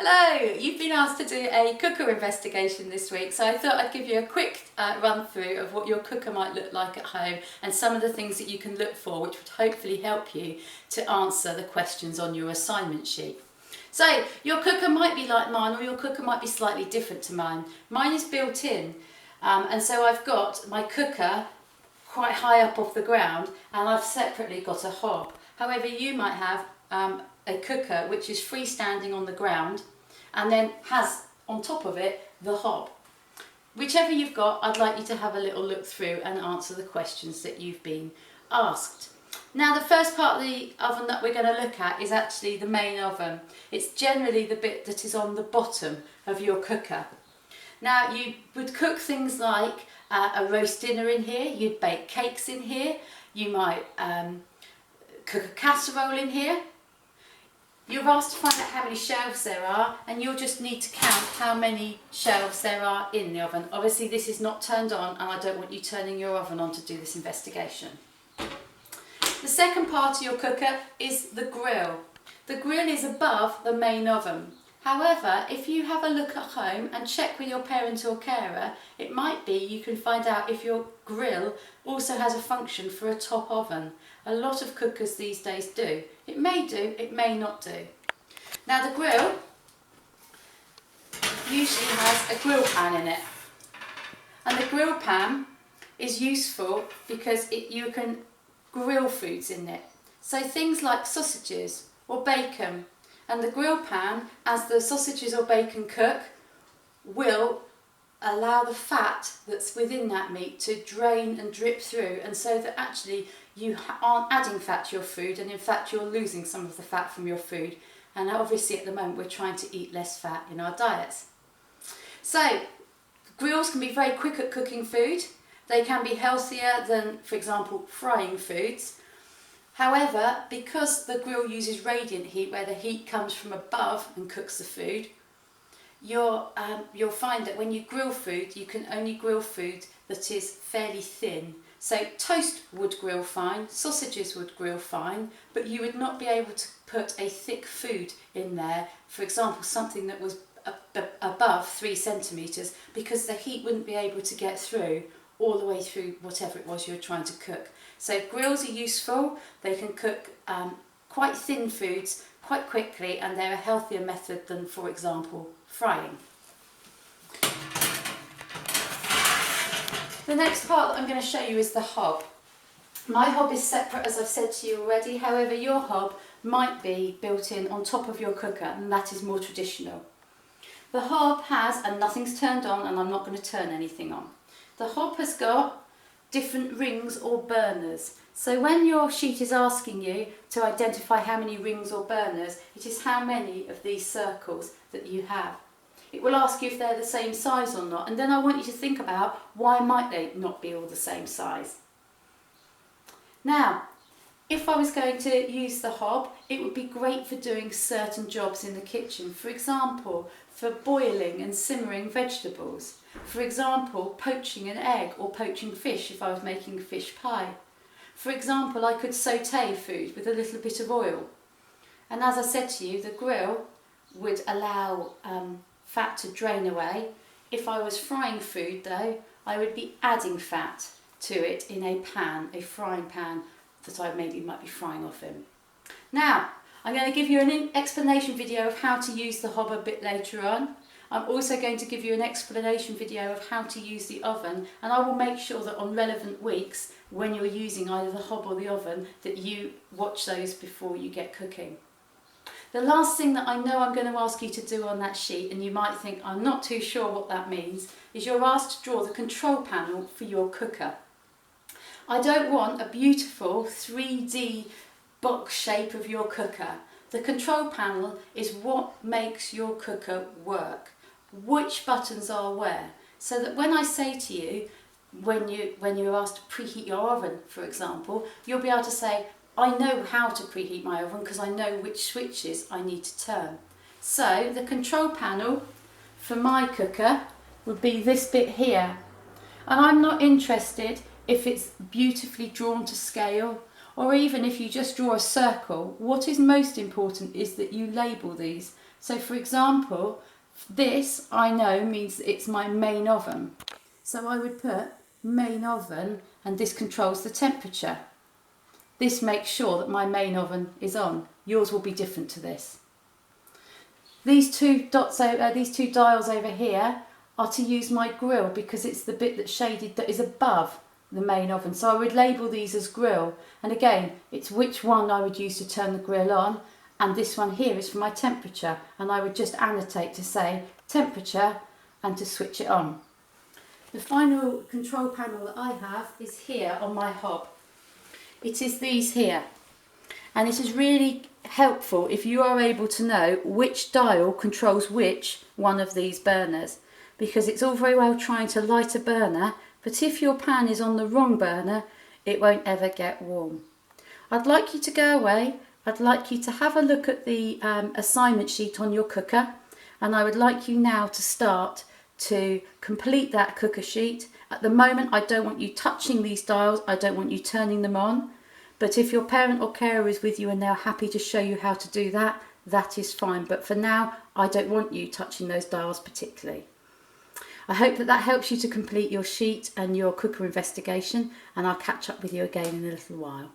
Hello, you've been asked to do a cooker investigation this week, so I thought I'd give you a quick run through of what your cooker might look like at home and some of the things that you can look for which would hopefully help you to answer the questions on your assignment sheet. So your cooker might be like mine, or your cooker might be slightly different to mine. Mine is built in, and so I've got my cooker quite high up off the ground, and I've separately got a hob. However, you might have a cooker which is freestanding on the ground and then has on top of it the hob. Whichever you've got, I'd like you to have a little look through and answer the questions that you've been asked. Now, the first part of the oven that we're going to look at is actually the main oven. It's generally the bit that is on the bottom of your cooker. Now, you would cook things like a roast dinner in here, you'd bake cakes in here, you might cook a casserole in here. You're asked to find out how many shelves there are, and you'll just need to count how many shelves there are in the oven. Obviously this is not turned on, and I don't want you turning your oven on to do this investigation. The second part of your cooker is the grill. The grill is above the main oven. However, if you have a look at home and check with your parent or carer, it might be you can find out if your grill also has a function for a top oven. A lot of cookers these days do. It may do, it may not do. Now, the grill usually has a grill pan in it. And the grill pan is useful because you can grill foods in it. So things like sausages or bacon. And the grill pan, as the sausages or bacon cook, will allow the fat that's within that meat to drain and drip through, and so that actually you aren't adding fat to your food, and in fact you're losing some of the fat from your food. And obviously at the moment we're trying to eat less fat in our diets. So grills can be very quick at cooking food. They can be healthier than, for example, frying foods. However, because the grill uses radiant heat, where the heat comes from above and cooks the food, you'll find that when you grill food, you can only grill food that is fairly thin. So toast would grill fine, sausages would grill fine, but you would not be able to put a thick food in there, for example, something that was above 3 centimetres, because the heat wouldn't be able to get through all the way through whatever it was you're trying to cook. So grills are useful. They can cook quite thin foods quite quickly, and they're a healthier method than, for example, frying. The next part that I'm going to show you is the hob. My hob is separate, as I've said to you already. However, your hob might be built in on top of your cooker, and that is more traditional. The hob has, and nothing's turned on, and I'm not going to turn anything on. The hob has got different rings or burners. So when your sheet is asking you to identify how many rings or burners, it is how many of these circles that you have. It will ask you if they're the same size or not, and then I want you to think about why might they not be all the same size. Now, if I was going to use the hob, it would be great for doing certain jobs in the kitchen. For example, for boiling and simmering vegetables. For example, poaching an egg or poaching fish if I was making a fish pie. For example, I could saute food with a little bit of oil. And as I said to you, the grill would allow fat to drain away. If I was frying food though, I would be adding fat to it in a pan, a frying pan that I maybe might be frying off in. Now, I'm going to give you an explanation video of how to use the hob a bit later on. I'm also going to give you an explanation video of how to use the oven, and I will make sure that on relevant weeks, when you're using either the hob or the oven, that you watch those before you get cooking. The last thing that I know I'm going to ask you to do on that sheet, and you might think I'm not too sure what that means, is you're asked to draw the control panel for your cooker. I don't want a beautiful 3D box shape of your cooker. The control panel is what makes your cooker work. Which buttons are where, so that when I say to you, when you're asked to preheat your oven, for example, you'll be able to say, I know how to preheat my oven because I know which switches I need to turn. So the control panel for my cooker would be this bit here, and I'm not interested if it's beautifully drawn to scale or even if you just draw a circle. What is most important is that you label these So for example, this I know means it's my main oven. So I would put main oven, and this controls the temperature. This makes sure that my main oven is on. Yours will be different to this. These two dials over here are to use my grill, because it's the bit that's shaded that is above the main oven. So I would label these as grill, and again it's which one I would use to turn the grill on, and this one here is for my temperature, and I would just annotate to say temperature and to switch it on. The final control panel that I have is here on my hob. It is these here, and it is really helpful if you are able to know which dial controls which one of these burners, because it's all very well trying to light a burner, but if your pan is on the wrong burner, it won't ever get warm. I'd like you to go away. I'd like you to have a look at the assignment sheet on your cooker, and I would like you now to start to complete that cooker sheet. At the moment, I don't want you touching these dials, I don't want you turning them on, but if your parent or carer is with you and they're happy to show you how to do that, that is fine. But for now, I don't want you touching those dials particularly. I hope that that helps you to complete your sheet and your cooker investigation, and I'll catch up with you again in a little while.